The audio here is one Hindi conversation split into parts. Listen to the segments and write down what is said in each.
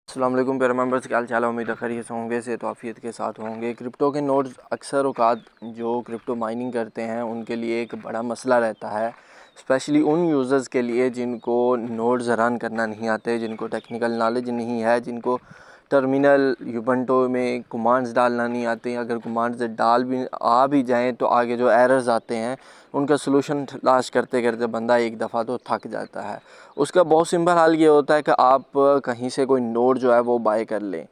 अस्सलाम वालेकुम प्यारे मेंबर्स, क्या हाल चाल है। उम्मीद है खैरियत से होंगे, से तो आफियत के साथ होंगे। क्रिप्टो के नोड्स अक्सर औकात जो क्रिप्टो माइनिंग करते हैं उनके लिए एक बड़ा मसला रहता है, स्पेशली उन यूज़र्स के लिए जिनको नोड्स रन करना नहीं आते, जिनको टेक्निकल नॉलेज नहीं है, जिनको टर्मिनल यूबंटो में कमांड्स डालना नहीं आते। अगर कमांड्स डाल भी आ भी जाएँ तो आगे जो एरर्स आते हैं उनका सलूशन तलाश करते करते बंदा एक दफ़ा तो थक जाता है। उसका बहुत सिंपल हल ये होता है कि आप कहीं से कोई नोड जो है वो बाय कर लें,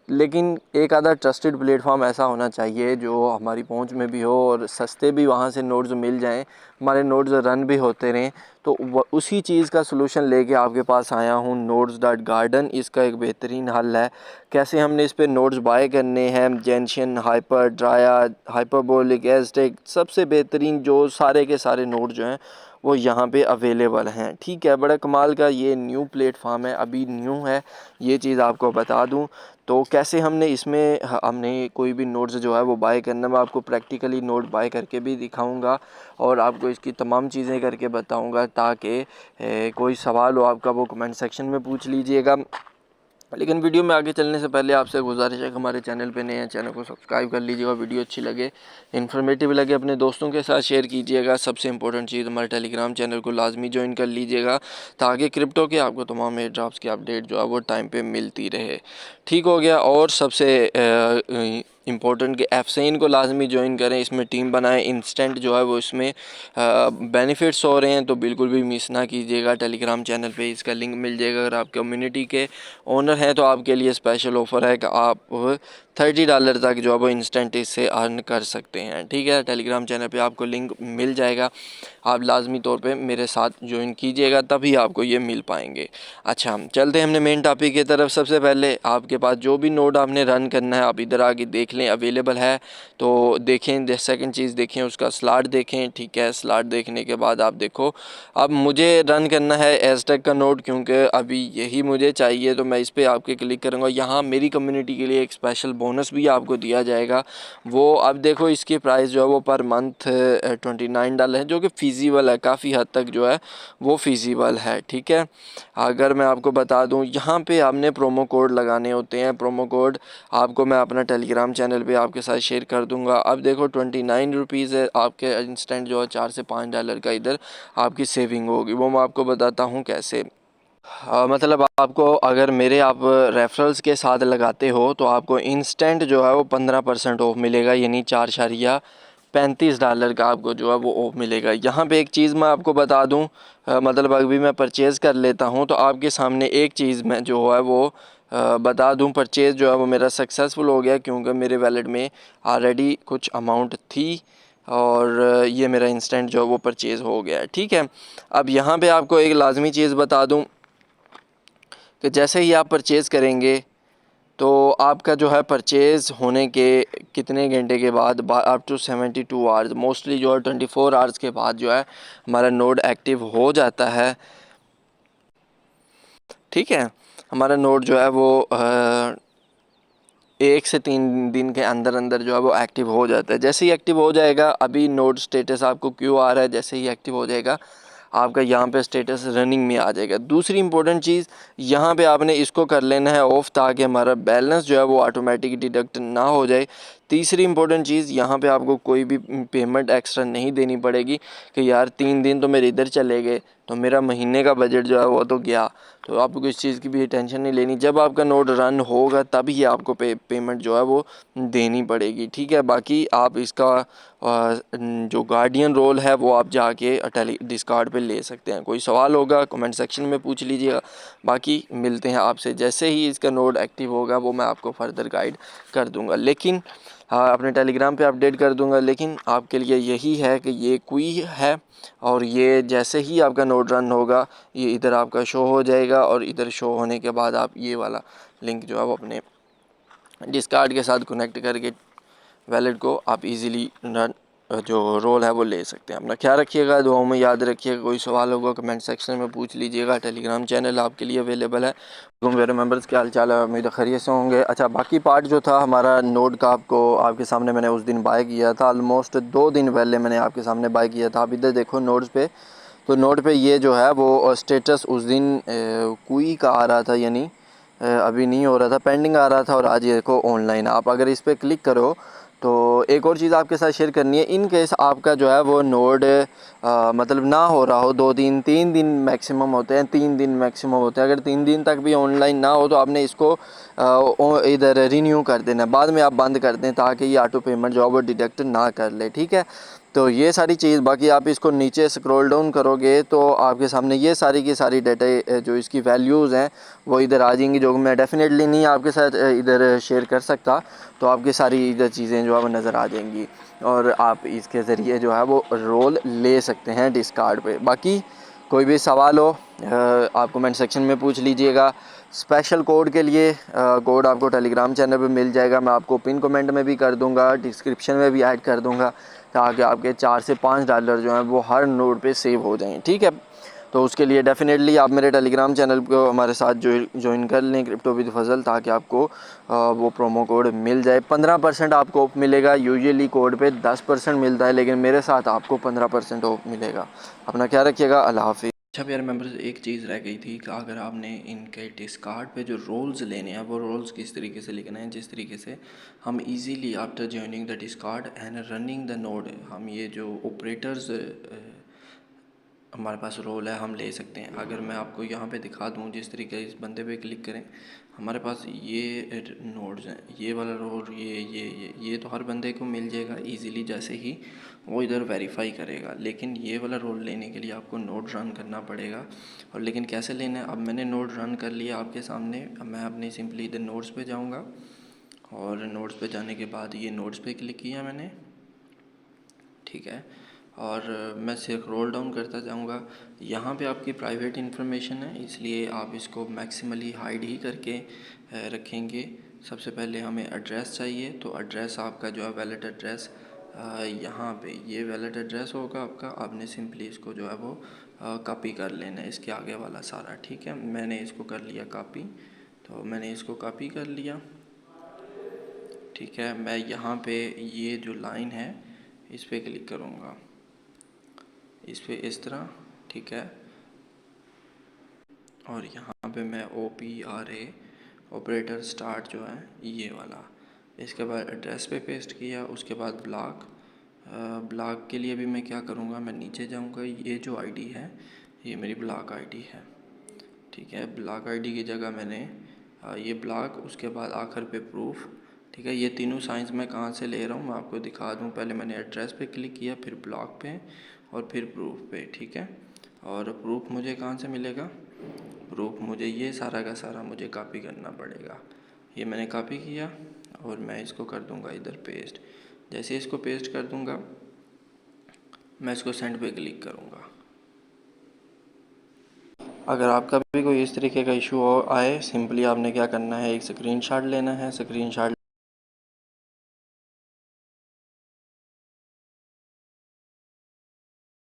लेकिन एक आधा ट्रस्टेड प्लेटफॉर्म ऐसा होना चाहिए जो हमारी पहुंच में भी हो और सस्ते भी वहां से नोड्स मिल जाएं, हमारे नोड्स रन भी होते रहें। तो उसी चीज़ का सलूशन लेके आपके पास आया हूँ। नोड्स डॉट गार्डन इसका एक बेहतरीन हल है। कैसे हमने इस पर नोड्स बाय करने हैं, जेंशन, हाइपर, ड्राया, हाइपरबोलिक, एज़टेक, सबसे बेहतरीन जो सारे के सारे नोड जो हैं वो यहाँ पे अवेलेबल हैं। ठीक है, बड़ा कमाल का ये न्यू प्लेटफॉर्म है, अभी न्यू है, ये चीज़ आपको बता दूँ। तो कैसे हमने इसमें हमने कोई भी नोट्स जो है वो बाय करना, मैं आपको प्रैक्टिकली नोट बाय करके भी दिखाऊंगा और आपको इसकी तमाम चीज़ें करके बताऊंगा, ताकि कोई सवाल हो आपका वो कमेंट सेक्शन में पूछ लीजिएगा। लेकिन वीडियो में आगे चलने से पहले आपसे गुजारिश है कि हमारे चैनल पे नए हैं, चैनल को सब्सक्राइब कर लीजिएगा। वीडियो अच्छी लगे, इन्फॉर्मेटिव लगे, अपने दोस्तों के साथ शेयर कीजिएगा। सबसे इंपॉर्टेंट चीज़, हमारे टेलीग्राम चैनल को लाजमी ज्वाइन कर लीजिएगा ताकि क्रिप्टो के आपको तमाम एयर ड्रॉप्स की अपडेट जो है वो टाइम पे मिलती रहे। ठीक हो गया। और सबसे इम्पोर्टेंट कि एफसेन को लाजमी ज्वाइन करें, इसमें टीम बनाएं। इंस्टेंट जो है वो इसमें बेनिफिट्स हो रहे हैं, तो बिल्कुल भी मिस ना कीजिएगा। टेलीग्राम चैनल पे इसका लिंक मिल जाएगा। अगर आप कम्युनिटी के ओनर हैं तो आपके लिए स्पेशल ऑफ़र है कि आप $30 तक जो है वो इंस्टेंट इससे अर्न कर सकते हैं। ठीक है, टेलीग्राम चैनल पे आपको लिंक मिल जाएगा, आप लाजमी तौर पे मेरे साथ ज्वाइन कीजिएगा, तभी आपको ये मिल पाएंगे। अच्छा, चलते हैं हमने मेन टॉपिक की तरफ। सबसे पहले आपके पास जो भी नोड आपने रन करना है आप इधर आके देख लें, अवेलेबल है तो देखें। सेकंड चीज़ देखें, उसका स्लॉट देखें। ठीक है, स्लॉट देखने के बाद आप देखो, अब मुझे रन करना है एज़टेक का नोड, क्योंकि अभी यही मुझे चाहिए, तो मैं इस पर आपके क्लिक करूँगा। यहाँ मेरी कम्युनिटी के लिए एक स्पेशल बोनस भी आपको दिया जाएगा। वो अब देखो, इसकी प्राइस जो है वो पर मंथ $29 है, जो कि फ़ीज़िबल है, काफ़ी हद तक जो है वो फ़ीज़िबल है। ठीक है, अगर मैं आपको बता दूं, यहाँ पे आपने प्रोमो कोड लगाने होते हैं। प्रोमो कोड आपको मैं अपना टेलीग्राम चैनल पे आपके साथ शेयर कर दूंगा। अब देखो, ₹29 है, आपके इंस्टेंट जो है $4 से $5 का इधर आपकी सेविंग होगी। वो मैं आपको बताता हूँ कैसे। मतलब आपको अगर मेरे आप रेफरल्स के साथ लगाते हो तो आपको इंस्टेंट जो है वो 15% ऑफ मिलेगा, यानी $4.35 का आपको जो है वो ऑफ मिलेगा। यहाँ पे एक चीज़ मैं आपको बता दूँ, मतलब अभी मैं परचेज़ कर लेता हूँ तो आपके सामने एक चीज़ मैं जो है वो बता दूँ। परचेज़ जो है वो मेरा सक्सेसफुल हो गया, क्योंकि मेरे वैलेट में ऑलरेडी कुछ अमाउंट थी और ये मेरा इंस्टेंट जो है वो परचेज़ हो गया है। ठीक है, अब यहाँ पे आपको एक लाजमी चीज़ बता दूँ कि जैसे ही आप परचेज़ करेंगे तो आपका जो है परचेज़ होने के कितने घंटे के बाद, अप टू 72 आवर्स, मोस्टली जो है 24 आवर्स के बाद जो है हमारा नोड एक्टिव हो जाता है। ठीक है, हमारा नोड जो है वो 1 से 3 दिन के अंदर अंदर जो है वो एक्टिव हो जाता है। जैसे ही एक्टिव हो जाएगा, अभी नोड स्टेटस आपको क्यों आ रहा है, जैसे ही एक्टिव हो जाएगा आपका यहाँ पे स्टेटस रनिंग में आ जाएगा। दूसरी इंपॉर्टेंट चीज़, यहाँ पे आपने इसको कर लेना है ऑफ़, ताकि हमारा बैलेंस जो है वो ऑटोमेटिक डिडक्ट ना हो जाए। तीसरी इंपॉर्टेंट चीज़, यहाँ पे आपको कोई भी पेमेंट एक्स्ट्रा नहीं देनी पड़ेगी कि यार 3 दिन तो मेरे इधर चले गए तो मेरा महीने का बजट जो है वो तो गया। तो आपको इस चीज़ की भी टेंशन नहीं लेनी। जब आपका नोड रन होगा तभी आपको पेमेंट जो है वो देनी पड़ेगी। ठीक है, बाकी आप इसका जो गार्डियन रोल है वो आप जाके डिस्कॉर्ड पे ले सकते हैं। कोई सवाल होगा कमेंट सेक्शन में पूछ लीजिएगा। बाकी मिलते हैं आपसे जैसे ही इसका नोड एक्टिव होगा, वो मैं आपको फर्दर गाइड कर दूंगा। लेकिन हाँ, अपने टेलीग्राम पे अपडेट कर दूंगा। लेकिन आपके लिए यही है कि ये क्वी है और ये जैसे ही आपका नोड रन होगा ये इधर आपका शो हो जाएगा, और इधर शो होने के बाद आप ये वाला लिंक जो है वो अपने डिस्कार्ड के साथ कनेक्ट करके वैलेट को आप इजीली रन जो रोल है वो ले सकते हैं। अपना ख्याल रखिएगा, दुआओं में याद रखिएगा। कोई सवाल होगा कमेंट सेक्शन में पूछ लीजिएगा। टेलीग्राम चैनल आपके लिए अवेलेबल है। तो मेरे मेंबर्स क्या हाल चाल है, उम्मीद है खैरियत से होंगे। अच्छा, बाकी पार्ट जो था हमारा नोड का, आपको आपके सामने मैंने उस दिन बाय किया था, ऑलमोस्ट 2 दिन पहले मैंने आपके सामने बाय किया था। आप इधर देखो नोड्स पे, तो नोड पे ये जो है वो स्टेटस उस दिन क्वी का आ रहा था, यानी अभी नहीं हो रहा था, पेंडिंग आ रहा था, और आज ये देखो ऑनलाइन। आप अगर इस पर क्लिक करो तो एक और चीज़ आपके साथ शेयर करनी है। इन केस आपका जो है वो नोड मतलब ना हो रहा हो, 2 दिन 3 दिन मैक्सिमम होते हैं, 3 दिन मैक्सिमम होते हैं, अगर 3 दिन तक भी ऑनलाइन ना हो तो आपने इसको इधर रिन्यू कर देना, बाद में आप बंद कर दें ताकि ये ऑटो पेमेंट जो है वो डिडक्ट ना कर ले, ठीक है। तो ये सारी चीज़, बाकी आप इसको नीचे स्क्रॉल डाउन करोगे तो आपके सामने ये सारी की सारी डाटा जो इसकी वैल्यूज़ हैं वो इधर आ जाएंगी, जो मैं डेफिनेटली नहीं आपके साथ इधर शेयर कर सकता। तो आपकी सारी इधर चीज़ें जो है वो नज़र आ जाएंगी, और आप इसके ज़रिए जो है वो रोल ले सकते हैं डिस्कार्ड पे। बाकी कोई भी सवाल हो आप कमेंट सेक्शन में पूछ लीजिएगा। स्पेशल कोड के लिए कोड आपको टेलीग्राम चैनल पे मिल जाएगा, मैं आपको पिन कमेंट में भी कर दूंगा, डिस्क्रिप्शन में भी ऐड कर दूंगा, ताकि आपके $4 से $5 जो हैं वो हर नोड पे सेव हो जाएं, ठीक है। तो उसके लिए डेफिनेटली आप मेरे टेलीग्राम चैनल को हमारे साथ ज्वाइन कर लें, क्रिप्टो विद फजल, ताकि आपको वो प्रोमो कोड मिल जाए। 15% आपको ऑफ मिलेगा, यूजुअली कोड पे 10% मिलता है, लेकिन मेरे साथ आपको 15% ऑफ मिलेगा। अपना ख्याल रखिएगा, अल्लाह हाफिज़। अच्छा प्यारे मेंबर्स, एक चीज़ रह गई थी कि अगर आपने इनके डिस्कार्ड पे जो रोल्स लेने हैं वो रोल्स किस तरीके से लिखना है, जिस तरीके से हम easily after joining the discard and running the node, हम ये जो ऑपरेटर्स हमारे पास रोल है हम ले सकते हैं। अगर मैं आपको यहाँ पे दिखा दूँ, जिस तरीके से इस बंदे पे क्लिक करें, हमारे पास ये नोड्स हैं, ये वाला रोल, ये तो हर बंदे को मिल जाएगा इजीली जैसे ही वो इधर वेरीफाई करेगा। लेकिन ये वाला रोल लेने के लिए आपको नोड रन करना पड़ेगा। और लेकिन कैसे लेना है, अब मैंने नोड रन कर लिया आपके सामने। अब मैं अपने सिंपली इधर नोड्स पे जाऊँगा, और नोड्स पे जाने के बाद ये नोड्स पे क्लिक किया मैंने, ठीक है। और मैं सिर्फ रोल डाउन करता जाऊँगा। यहाँ पे आपकी प्राइवेट इन्फॉर्मेशन है, इसलिए आप इसको मैक्सिमली हाइड ही करके रखेंगे। सबसे पहले हमें एड्रेस चाहिए, तो एड्रेस आपका जो है वैलिड एड्रेस यहाँ पे ये वैलिड एड्रेस होगा आपका। आपने सिंपली इसको जो है वो कॉपी कर लेना है, इसके आगे वाला सारा, ठीक है। मैंने इसको कर लिया कॉपी, तो मैंने इसको कॉपी कर लिया, ठीक है। मैं यहाँ पे ये जो लाइन है इस पर क्लिक करूँगा, इस पर इस तरह, ठीक है। और यहाँ पे मैं OPRA ऑपरेटर स्टार्ट जो है ये वाला, इसके बाद एड्रेस पे पेस्ट किया। उसके बाद ब्लॉक के लिए भी मैं क्या करूँगा, मैं नीचे जाऊँगा, ये जो आईडी है ये मेरी ब्लॉक आईडी है, ठीक है। ब्लॉक आईडी की जगह मैंने ये ब्लॉक, उसके बाद आखिर पे प्रूफ, ठीक है। ये तीनों साइंस मैं कहाँ से ले रहा हूँ मैं आपको दिखा दूँ। पहले मैंने एड्रेस पे क्लिक किया, फिर ब्लॉक पे, और फिर प्रूफ पे, ठीक है। और प्रूफ मुझे कहाँ से मिलेगा, प्रूफ मुझे ये सारा का सारा मुझे कॉपी करना पड़ेगा। ये मैंने कॉपी किया और मैं इसको कर दूँगा इधर पेस्ट। जैसे इसको पेस्ट कर दूँगा, मैं इसको सेंड पे क्लिक करूँगा। अगर आपका भी कोई इस तरीके का इशू आए, सिंपली आपने क्या करना है, एक स्क्रीनशॉट लेना है। स्क्रीनशॉट